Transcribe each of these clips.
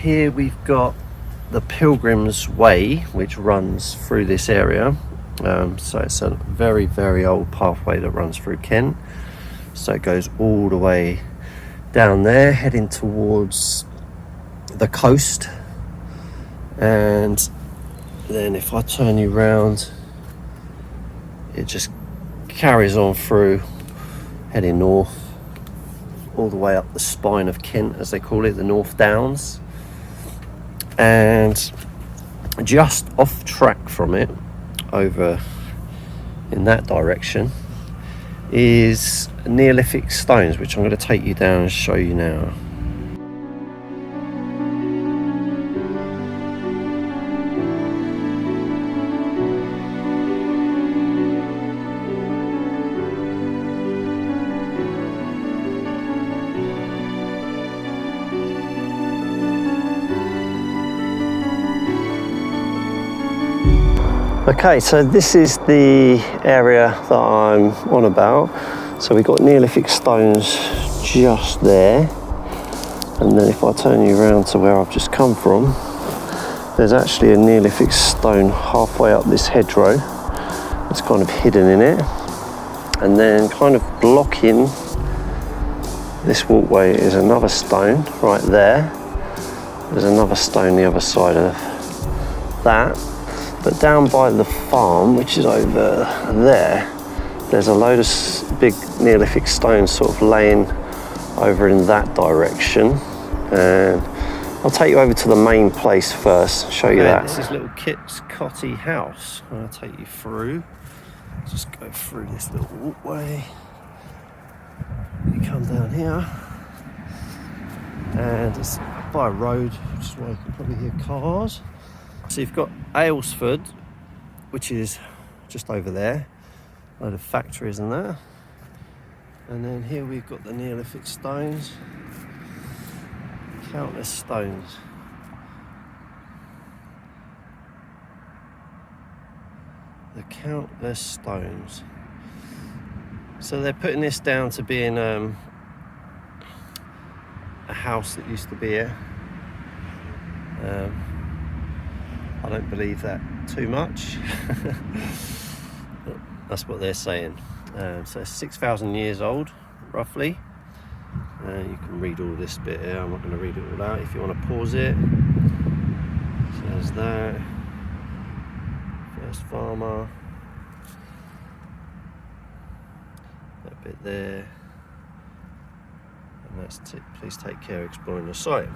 here we've got the Pilgrim's Way, which runs through this area. So it's a very, very old pathway that runs through Kent. So it goes all the way down there, heading towards the coast. And then if I turn you round, it just carries on through, heading north, all the way up the spine of Kent, as they call it, the North Downs. And just off track from it, over in that direction, is Neolithic stones, which I'm going to take you down and show you now. Okay, so this is the area that I'm on about. So we've got Neolithic stones just there, and then if I turn you around to where I've just come from, there's actually a Neolithic stone halfway up this hedgerow. It's kind of hidden in it, and then kind of blocking this walkway is another stone right there. There's another stone the other side of that. But down by the farm, which is over there, there's a load of big Neolithic stones sort of laying over in that direction. And I'll take you over to the main place first, show you that. This is little Kit's Cotty house. I'll take you through. Just go through this little walkway. You come down here, and it's by a road, which is why you can probably hear cars. So you've got Aylesford, which is just over there, a load of factories and that. And then here we've got the Neolithic stones, countless stones. The countless stones. So they're putting this down to being a house that used to be here. I don't believe that too much. But that's what they're saying. So it's 6,000 years old, roughly. You can read all this bit here. I'm not going to read it all out. If you want to pause it, so there's that. First farmer. That bit there. And that's it. Please take care exploring the site.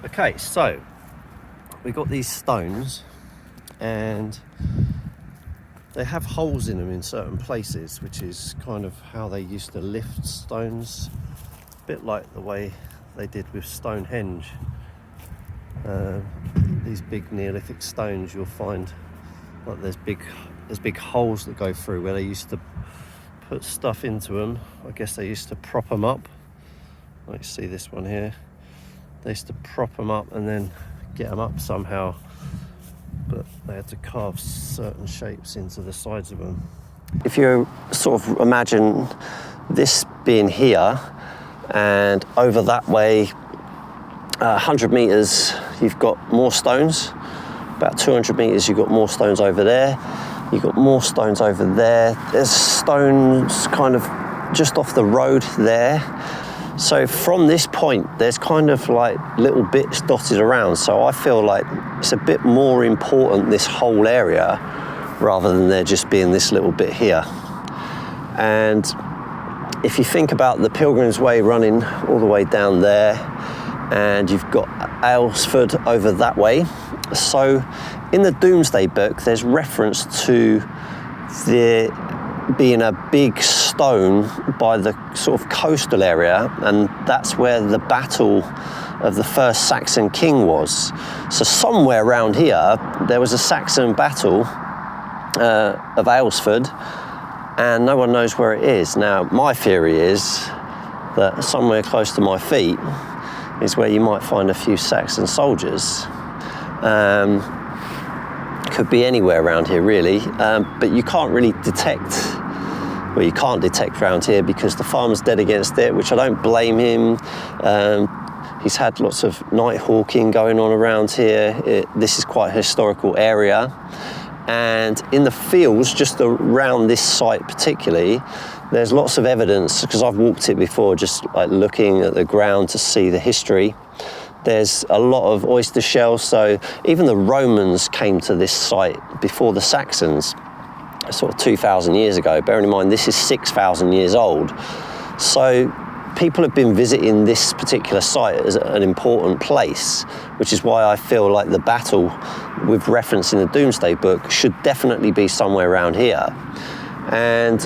Okay, so we got these stones, and they have holes in them in certain places, which is kind of how they used to lift stones, a bit like the way they did with Stonehenge. These big Neolithic stones, you'll find like there's big holes that go through where they used to put stuff into them. I guess they used to prop them up. Like you see this one here, they used to prop them up and then get them up somehow, but they had to carve certain shapes into the sides of them. If you sort of imagine this being here, and over that way 100 meters you've got more stones, about 200 meters you've got more stones over there, you've got more stones over there, there's stones kind of just off the road there. So from this point, there's kind of like little bits dotted around. So I feel like it's a bit more important, this whole area, rather than there just being this little bit here. And if you think about the Pilgrim's Way running all the way down there, and you've got Aylesford over that way. So in the Doomsday Book, there's reference to there being a big stone by the sort of coastal area, and that's where the battle of the first Saxon king was. So somewhere around here there was a Saxon battle of Aylesford, and no one knows where it is. Now my theory is that somewhere close to my feet is where you might find a few Saxon soldiers. Could be anywhere around here really, but you can't really detect. Well, you can't detect around here because the farmer's dead against it, which I don't blame him. He's had lots of night hawking going on around here. This is quite a historical area. And in the fields just around this site particularly, there's lots of evidence, because I've walked it before, just like looking at the ground to see the history. There's a lot of oyster shells, so even the Romans came to this site before the Saxons, sort of 2,000 years ago. Bearing in mind, this is 6,000 years old. So people have been visiting this particular site as an important place, which is why I feel like the battle with reference in the Doomsday Book should definitely be somewhere around here. And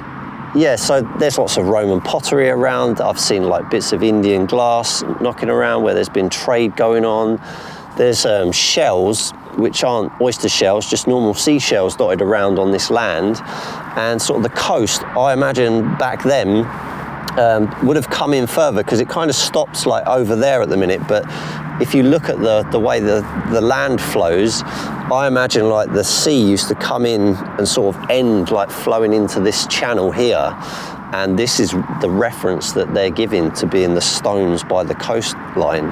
yeah, so there's lots of Roman pottery around. I've seen like bits of Indian glass knocking around where there's been trade going on. There's shells, which aren't oyster shells, just normal seashells dotted around on this land. And sort of the coast, I imagine back then, would have come in further, because it kind of stops like over there at the minute. But if you look at the way the land flows, I imagine like the sea used to come in and sort of end like flowing into this channel here. And this is the reference that they're giving to being the stones by the coastline.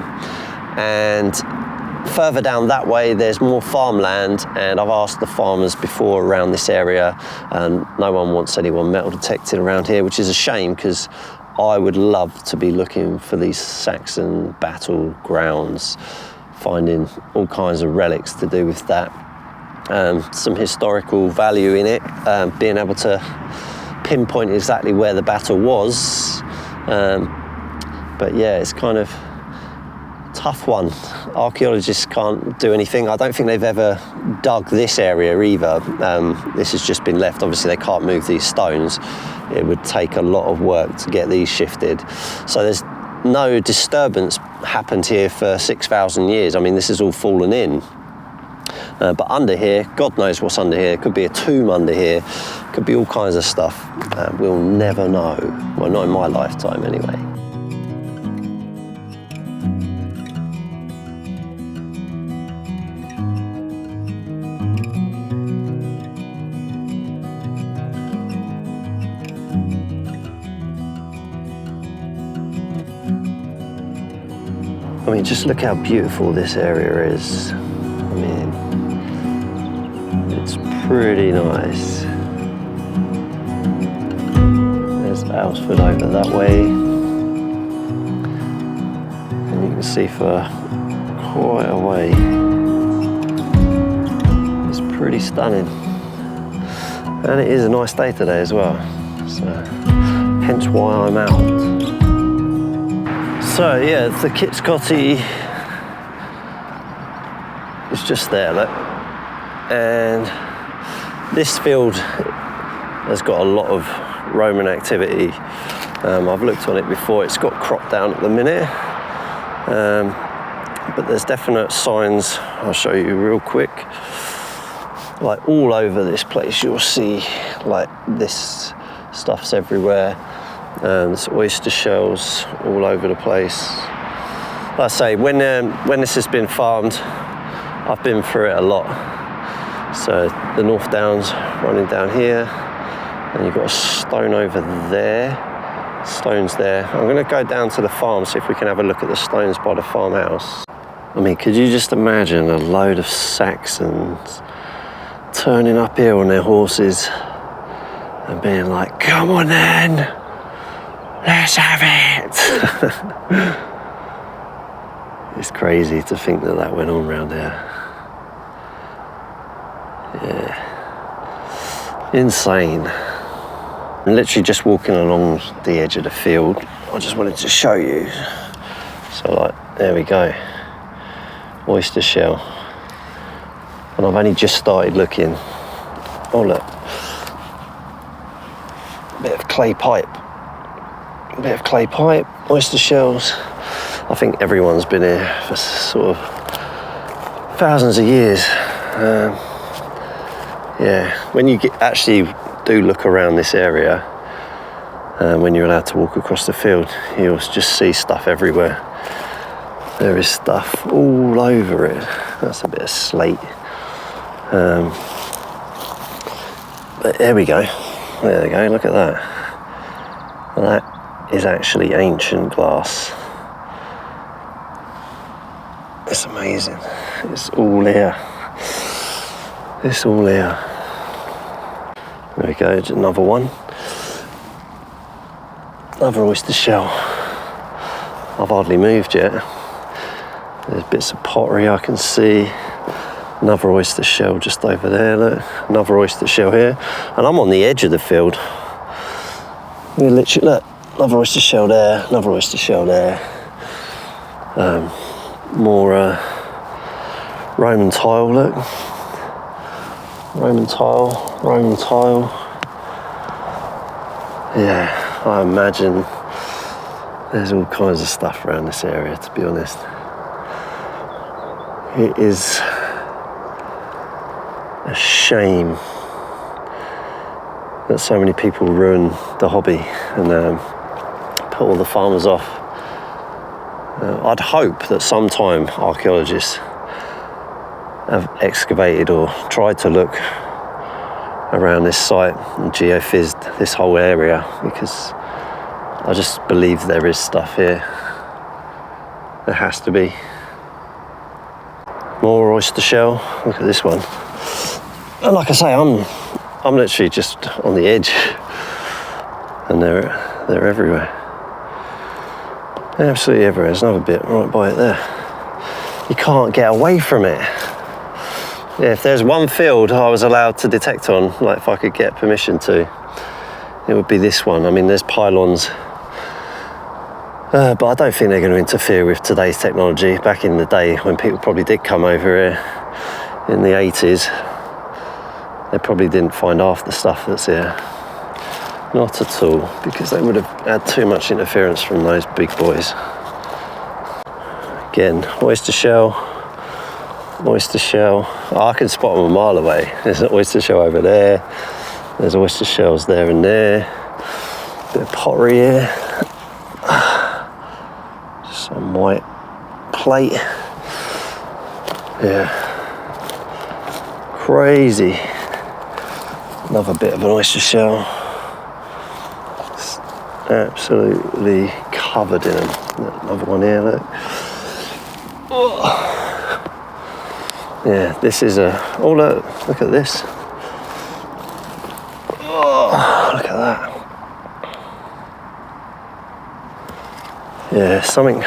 And further down that way, there's more farmland, and I've asked the farmers before around this area, and no one wants anyone metal detecting around here, which is a shame, because I would love to be looking for these Saxon battle grounds, finding all kinds of relics to do with that. Some historical value in it, being able to pinpoint exactly where the battle was. But yeah, it's kind of tough one. Archaeologists can't do anything. I don't think they've ever dug this area either. This has just been left. Obviously they can't move these stones. It would take a lot of work to get these shifted. So there's no disturbance happened here for 6,000 years. I mean, this has all fallen in. But under here, God knows what's under here. Could be a tomb under here. Could be all kinds of stuff. We'll never know. Well, not in my lifetime anyway. I mean, just look how beautiful this area is. I mean, it's pretty nice. There's Alsford over that way. And you can see for quite a way. It's pretty stunning. And it is a nice day today as well. So, hence why I'm out. So yeah, the Kitskotty is just there, look. And this field has got a lot of Roman activity. I've looked on it before, it's got cropped down at the minute. But there's definite signs, I'll show you real quick. Like all over this place, you'll see like this stuff's everywhere. There's oyster shells all over the place. Like I say, when this has been farmed, I've been through it a lot. So the North Downs running down here, and you've got a stone over there, stones there. I'm going to go down to the farm, see if we can have a look at the stones by the farmhouse. I mean, could you just imagine a load of Saxons turning up here on their horses and being like, come on then, let's have it. It's crazy to think that that went on around here. Yeah, insane. I'm literally just walking along the edge of the field. I just wanted to show you. So like, there we go, oyster shell. And I've only just started looking. Oh look, bit of clay pipe. Oyster shells. I think everyone's been here for sort of thousands of years. Yeah, when you actually do look around this area, when you're allowed to walk across the field, you'll just see stuff everywhere. There is stuff all over it. That's a bit of slate. But there we go. There we go, look at that. That is actually ancient glass. It's amazing. It's all here. It's all here. There we go, another one. Another oyster shell. I've hardly moved yet. There's bits of pottery I can see. Another oyster shell just over there, look. Another oyster shell here. And I'm on the edge of the field. You literally, look, another oyster shell there, another oyster shell there. More Roman tile, look. Roman tile, Roman tile. Yeah, I imagine there's all kinds of stuff around this area, to be honest. It is a shame that so many people ruin the hobby and put all the farmers off. I'd hope that sometime archaeologists have excavated or tried to look around this site and geophysicked this whole area, because I just believe there is stuff here. There has to be. More oyster shell. Look at this one. And like I say, I'm literally just on the edge, and they're everywhere. They're absolutely everywhere. There's another bit right by it there. You can't get away from it. Yeah, if there's one field I was allowed to detect on, like if I could get permission to, it would be this one. I mean, there's pylons, but I don't think they're going to interfere with today's technology. Back in the day, when people probably did come over here in the 80s, they probably didn't find half the stuff that's here. Not at all, because they would have had too much interference from those big boys. Again, oyster shell, oyster shell. Oh, I can spot them a mile away. There's an oyster shell over there. There's oyster shells there and there. Bit of pottery here. Just some white plate. Yeah. Crazy. Another bit of an oyster shell. It's absolutely covered in them. Another one here, look. Oh. Yeah, this is oh look at this. Oh, look at that. Yeah, something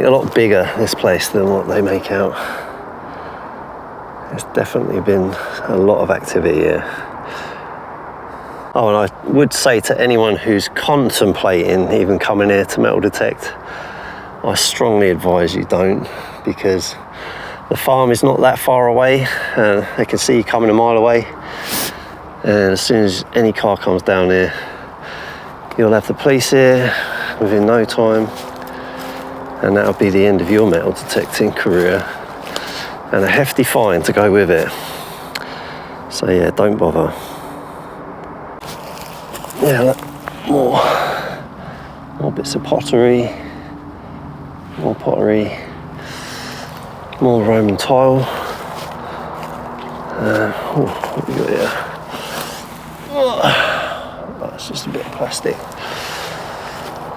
a lot bigger, this place, than what they make out. There's definitely been a lot of activity here. Oh, and I would say to anyone who's contemplating even coming here to metal detect, I strongly advise you don't, because the farm is not that far away, and they can see you coming a mile away, and as soon as any car comes down here, you'll have the police here within no time, and that'll be the end of your metal detecting career, and a hefty fine to go with it. So yeah, don't bother. Yeah, look, more bits of pottery, more pottery, more Roman tile. What have we got here? Oh, it's just a bit of plastic.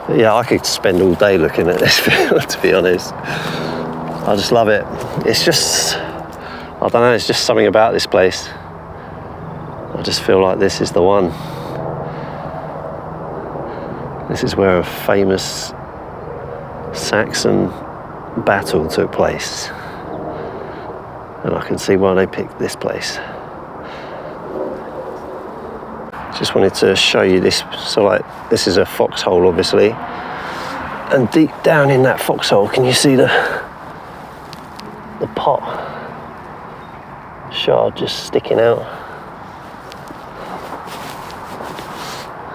But yeah, I could spend all day looking at this field, to be honest. I just love it. It's just, I don't know, it's just something about this place. I just feel like this is the one. This is where a famous Saxon battle took place. And I can see why they picked this place. Just wanted to show you this. So like, this is a foxhole, obviously. And deep down in that foxhole, can you see the pot shard just sticking out?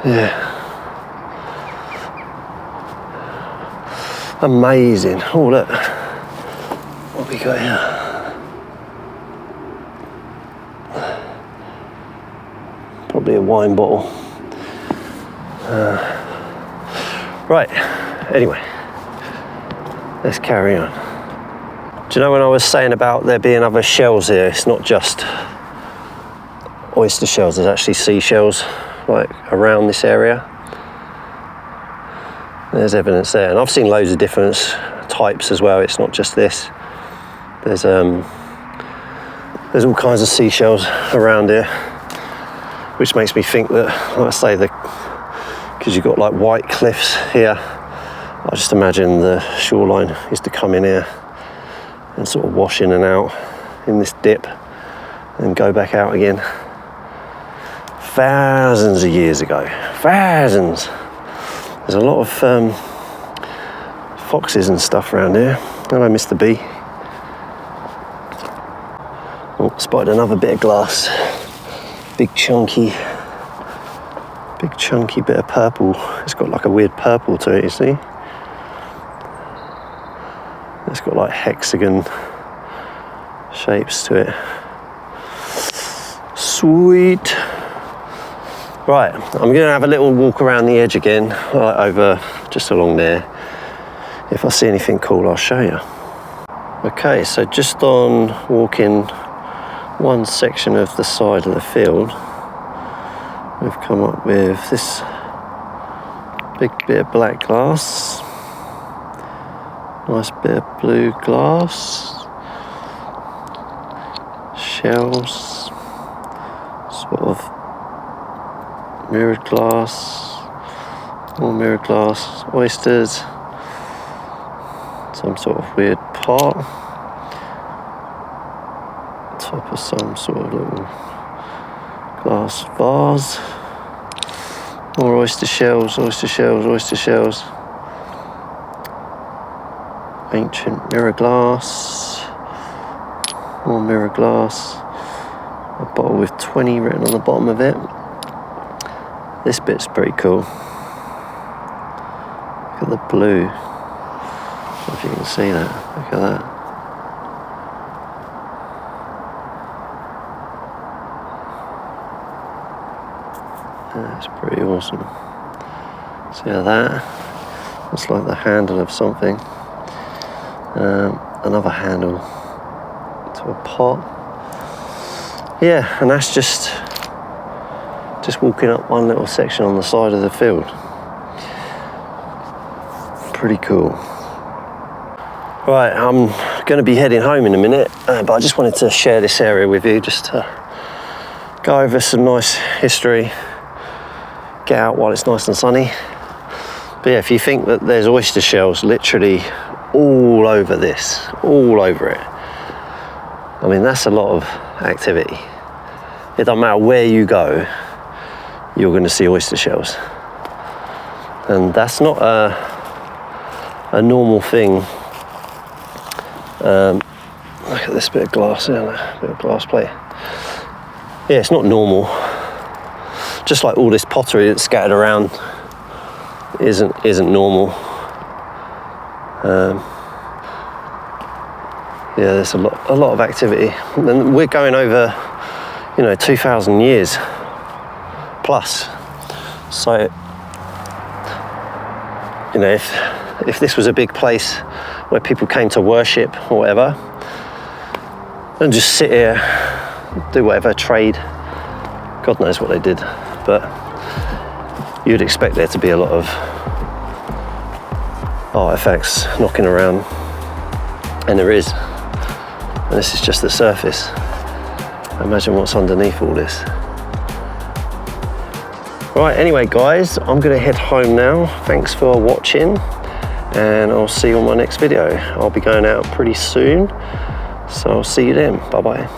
Yeah. Amazing. Oh, look. What have we got here? Probably a wine bottle. Right. Anyway. Let's carry on. Do you know when I was saying about there being other shells here? It's not just oyster shells. There's actually seashells, like, around this area. There's evidence there, and I've seen loads of different types as well. It's not just this. There's all kinds of seashells around here, which makes me think that, like I say, because you've got like white cliffs here, I just imagine the shoreline used to come in here and sort of wash in and out in this dip and go back out again. Thousands of years ago. Thousands. There's a lot of foxes and stuff around here. Hello, Mr. B. Oh, spotted another bit of glass. Big chunky bit of purple. It's got like a weird purple to it, you see? It's got like hexagon shapes to it. Sweet. Right, I'm going to have a little walk around the edge again, right over just along there. If I see anything cool, I'll show you. Okay, so just on walking one section of the side of the field, we've come up with this big bit of black glass, nice bit of blue glass, shells, sort of mirrored glass, more mirrored glass, oysters, some sort of weird pot, top of some sort of little glass vase, more oyster shells, ancient mirror glass, more mirror glass, a bottle with 20 written on the bottom of it. This bit's pretty cool. Look at the blue. I don't know if you can see that. Look at that. That's pretty awesome. See how that? It's like the handle of something. Another handle to a pot. Yeah, and that's just walking up one little section on the side of the field. Pretty cool. Right, I'm going to be heading home in a minute, but I just wanted to share this area with you, just to go over some nice history, get out while it's nice and sunny. But yeah, if you think that there's oyster shells literally all over this, all over it, I mean, that's a lot of activity. It doesn't matter where you go, you're going to see oyster shells. And that's not a normal thing. Look at this bit of glass here, a bit of glass plate. Yeah, it's not normal. Just like all this pottery that's scattered around isn't normal. Yeah, there's a lot of activity. And we're going over, 2,000 years plus. So, if this was a big place where people came to worship or whatever, and just sit here, do whatever, trade, God knows what they did, but you'd expect there to be a lot of artifacts knocking around, and there is. And this is just the surface. Imagine what's underneath all this. Right, anyway guys, I'm gonna head home now. Thanks for watching, and I'll see you on my next video. I'll be going out pretty soon, so I'll see you then. Bye bye.